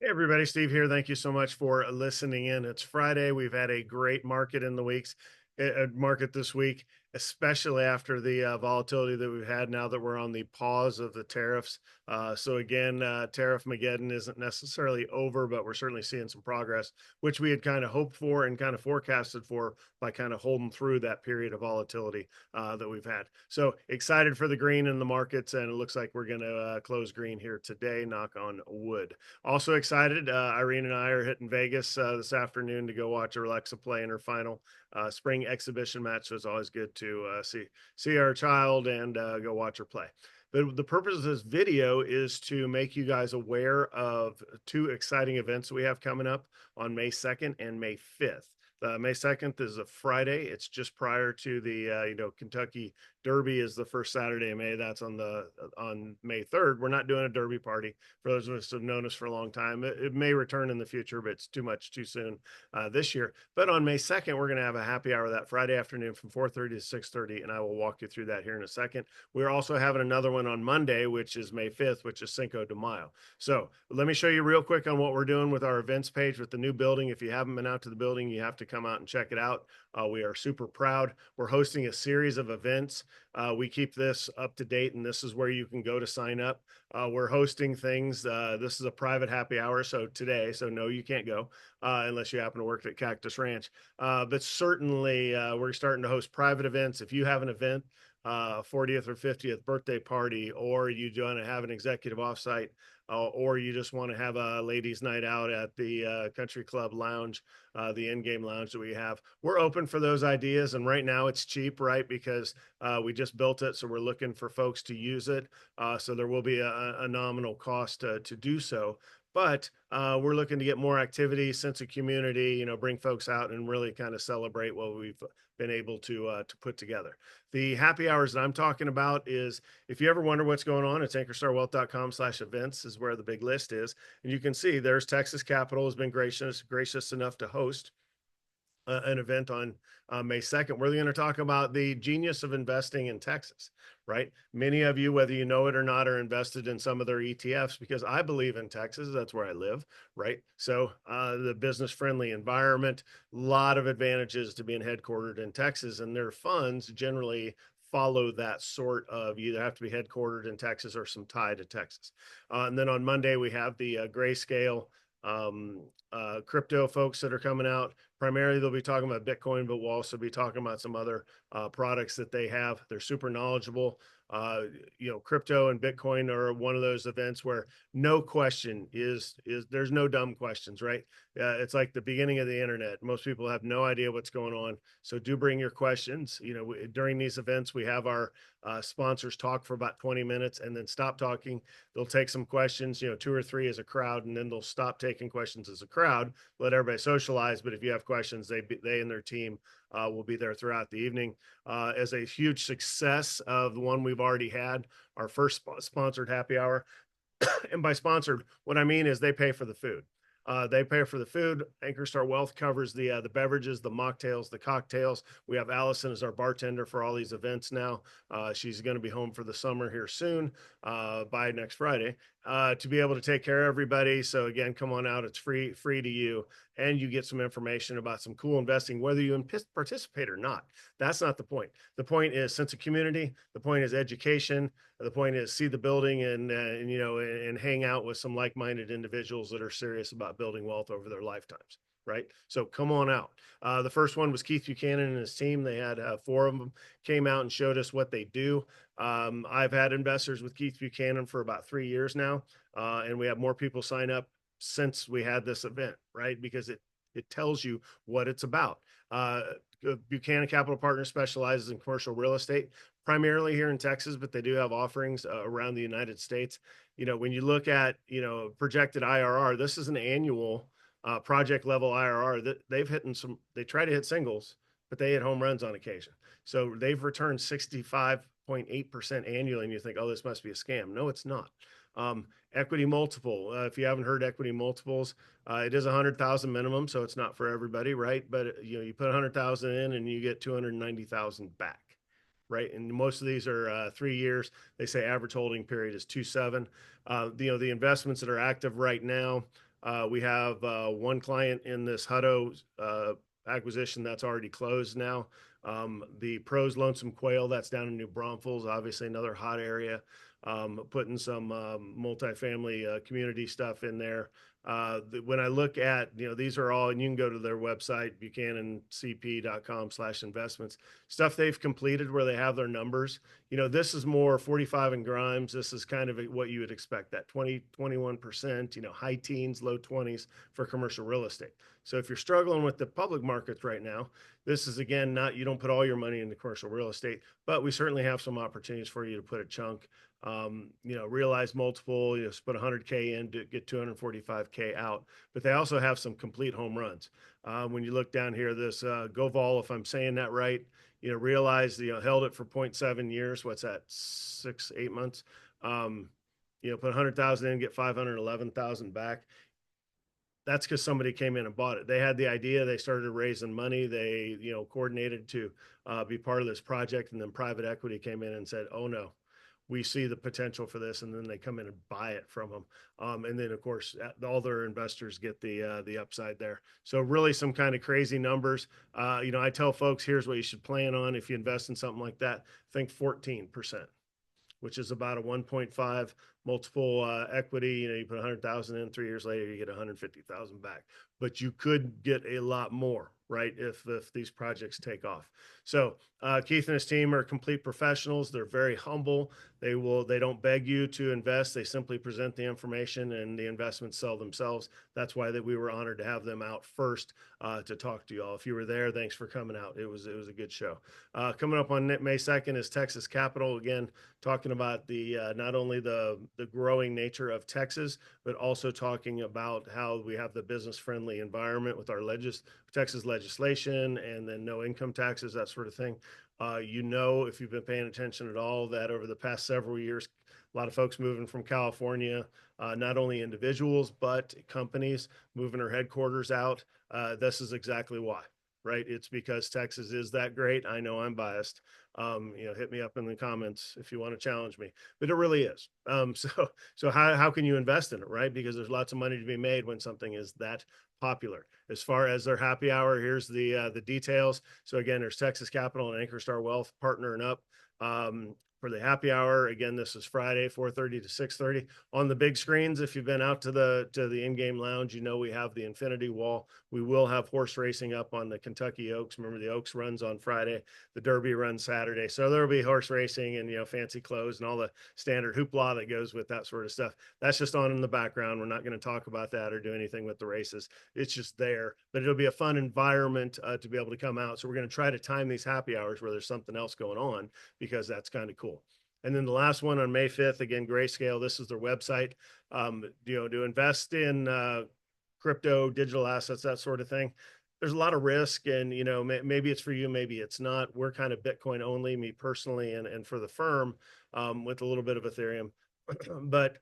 Hey everybody, Steve here. Thank you so much for listening in. It's Friday. We've had a great market in the market this week, especially after the volatility that we've had now that we're on the pause of the tariffs. So again, tariff Mageddon isn't necessarily over, but we're certainly seeing some progress, which we had kind of hoped for and kind of forecasted for by kind of holding through that period of volatility that we've had. So excited for the green in the markets, and it looks like we're going to close green here today. Knock on wood. Also excited. Irene and I are hitting Vegas this afternoon to go watch Alexa play in her final spring exhibition match. So it's always good to see our child and go watch her play. But the purpose of this video is to make you guys aware of two exciting events that we have coming up on May 2nd and May 5th. May 2nd is a Friday. It's just prior to the Kentucky Derby is the first Saturday of May. That's on May 3rd. We're not doing a Derby party. For those of us who have known us for a long time, it may return in the future, but it's too soon this year. But on May 2nd, we're going to have a happy hour that Friday afternoon from 4:30 to 6:30, and I will walk you through that here in a second. We're also having another one on Monday, which is May 5th, which is Cinco de Mayo. So let me show you real quick on what we're doing with our events page with the new building. If you haven't been out to the building, you have to come out and check it out. We are super proud. We're hosting a series of events. We keep this up to date, and this is where you can go to sign up. We're hosting things. This is a private happy hour, so today, so no, you can't go unless you happen to work at Cactus Ranch. But certainly, we're starting to host private events. If you have an event, 40th or 50th birthday party, or you want to have an executive offsite, or you just want to have a ladies' night out at the country club lounge, the in-game lounge that we have. We're open for those ideas, and right now it's cheap, right? Because we just built it, so we're looking for folks to use it. So there will be a nominal cost to do so. But we're looking to get more activity, sense of community, bring folks out and really kind of celebrate what we've been able to put together. The happy hours that I'm talking about is, if you ever wonder what's going on, it's ankerstarwealth.com/events is where the big list is. And you can see there's Texas Capital has been gracious enough to host an event on May 2nd. We're going to talk about the genius of investing in Texas, right? Many of you, whether you know it or not, are invested in some of their ETFs because I believe in Texas. That's where I live, right? So the business friendly environment, a lot of advantages to being headquartered in Texas, and their funds generally follow that sort of, you either have to be headquartered in Texas or some tie to Texas. And then on Monday, we have the Grayscale crypto folks that are coming out. Primarily, they'll be talking about Bitcoin, but we'll also be talking about some other products that they have. They're super knowledgeable. Crypto and Bitcoin are one of those events where no question is there's no dumb questions, right? It's like the beginning of the internet. Most people have no idea what's going on. So do bring your questions. During these events, we have our sponsors talk for about 20 minutes and then stop talking. They'll take some questions, 2 or 3 as a crowd, and then they'll stop taking questions as a crowd, let everybody socialize. But if you have questions, they and their team will be there throughout the evening. As a huge success of the one we've already had, our first sponsored happy hour. And by sponsored, what I mean is they pay for the food. They pay for the food. Ankerstar Wealth covers the beverages, the mocktails, the cocktails. We have Allison as our bartender for all these events now. She's going to be home for the summer here soon, by next Friday, to be able to take care of everybody. So again, come on out. It's free to you, and you get some information about some cool investing, whether you participate or not. That's not the point. The point is sense of community. The point is education. The point is see the building and hang out with some like-minded individuals that are serious about building wealth over their lifetimes, right? So come on out. The first one was Keith Buchanan and his team. They had 4 of them came out and showed us what they do. I've had investors with Keith Buchanan for about 3 years now, and we have more people sign up since we had this event, right? Because it tells you what it's about. Buchanan Capital Partners specializes in commercial real estate, primarily here in Texas, but they do have offerings around the United States. When you look at, projected IRR, this is an annual project level IRR that they try to hit singles, but they hit home runs on occasion. So they've returned 65.8% annually, and you think, oh, this must be a scam. No, it's not. Equity multiple. If you haven't heard equity multiples, it is 100,000 minimum, so it's not for everybody, right? But you put 100,000 in and you get 290,000 back, right? And most of these are 3 years. They say average holding period is 2.7. The investments that are active right now, We have one client in this Hutto acquisition that's already closed now. The Pros Lonesome Quail, that's down in New Braunfels, obviously another hot area. Putting some multifamily community stuff in there. When I look at, these are all, and you can go to their website, buchanancp.com/investments, stuff they've completed where they have their numbers. This is more 45 and Grimes. This is kind of what you would expect, that 21%, high teens, low 20s for commercial real estate. So if you're struggling with the public markets right now, this is, again, not, you don't put all your money into commercial real estate, but we certainly have some opportunities for you to put a chunk. Realize multiple, put 100K in to get 245K out, but they also have some complete home runs. When you look down here, this Goval, if I'm saying that right, realize, held it for 0.7 years. What's that? 6-8 months. Put 100,000 in, get 511,000 back. That's because somebody came in and bought it. They had the idea. They started raising money. They, coordinated to be part of this project. And then private equity came in and said, oh no, we see the potential for this. And then they come in and buy it from them. And then of course, all their investors get the upside there. So really some kind of crazy numbers. I tell folks, here's what you should plan on. If you invest in something like that, think 14%. Which is about a 1.5 multiple equity. You put 100,000 in, 3 years later, you get 150,000 back. But you could get a lot more, right? If these projects take off. So Keith and his team are complete professionals. They're very humble. They don't beg you to invest. They simply present the information and the investments sell themselves. That's why we were honored to have them out first to talk to you all. If you were there, thanks for coming out. It was a good show. Coming up on May 2nd is Texas Capitol. Again, talking about the not only the growing nature of Texas, but also talking about how we have the business-friendly environment with our Texas legislation, and then no income taxes, that sort of thing. If you've been paying attention at all, that over the past several years, a lot of folks moving from California, not only individuals, but companies moving their headquarters out. This is exactly why, right? It's because Texas is that great. I know I'm biased. Hit me up in the comments if you want to challenge me, but it really is. So how can you invest in it, right? Because there's lots of money to be made when something is that popular. As far as their happy hour, here's the details. So again, there's Texas Capital and Ankerstar Wealth partnering up. For the happy hour, again, this is Friday, 4:30 to 6:30 on the big screens. If you've been out to the in-game lounge, we have the infinity wall. We will have horse racing up on the Kentucky Oaks. Remember, the Oaks runs on Friday, the Derby runs Saturday. So there'll be horse racing and, fancy clothes and all the standard hoopla that goes with that sort of stuff. That's just on in the background. We're not going to talk about that or do anything with the races. It's just there, but it'll be a fun environment to be able to come out. So we're going to try to time these happy hours where there's something else going on, because that's kind of cool. And then the last one on May 5th, again, Grayscale, this is their website. To invest in crypto, digital assets, that sort of thing. There's a lot of risk, and maybe it's for you, maybe it's not. We're kind of Bitcoin only, me personally, and for the firm, with a little bit of Ethereum. But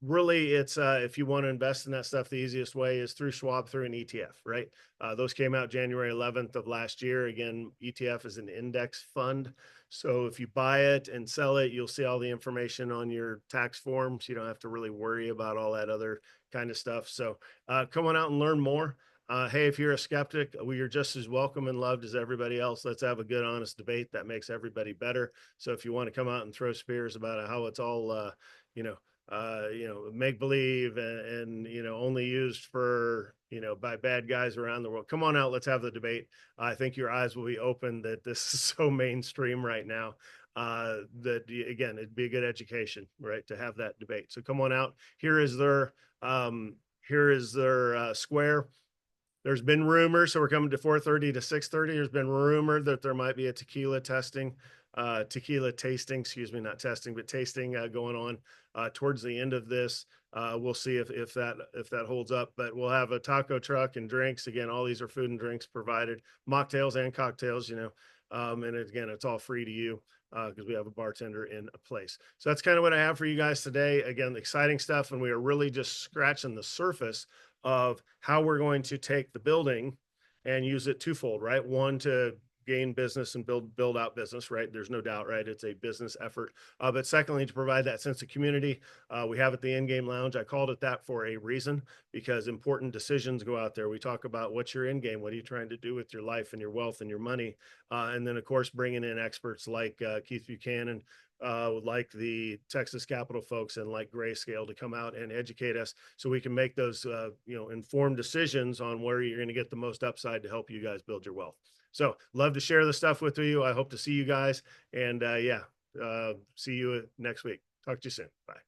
really, it's if you want to invest in that stuff, the easiest way is through Schwab, through an ETF, right? Those came out January 11th of last year. Again, ETF is an index fund. So if you buy it and sell it, you'll see all the information on your tax forms. You don't have to really worry about all that other kind of stuff. So come on out and learn more. Hey, if you're a skeptic, you're just as welcome and loved as everybody else. Let's have a good, honest debate that makes everybody better. So if you want to come out and throw spears about how it's all, make believe and only used for, by bad guys around the world, come on out. Let's have the debate. I think your eyes will be open that this is so mainstream right now. That again, it'd be a good education, right, to have that debate. So come on out. Here is their square. There's been rumors, so we're coming to 4:30 to 6:30. There's been rumored that there might be a tequila tasting, not testing, but tasting going on towards the end of this. We'll see if that holds up, but we'll have a taco truck and drinks. Again, all these are food and drinks provided, mocktails and cocktails, and again, it's all free to you because we have a bartender in a place. So that's kind of what I have for you guys today. Again, exciting stuff, and we are really just scratching the surface of how we're going to take the building and use it twofold, right? One, to gain business and build out business, right? There's no doubt, right? It's a business effort. But secondly, to provide that sense of community. We have at the end game lounge. I called it that for a reason, because important decisions go out there. We talk about what's your end game, what are you trying to do with your life and your wealth and your money, and then of course bringing in experts like Keith Buchanan, like the Texas Capital folks and like Grayscale to come out and educate us so we can make those informed decisions on where you're going to get the most upside to help you guys build your wealth. So love to share the stuff with you. I hope to see you guys, and see you next week. Talk to you soon. Bye.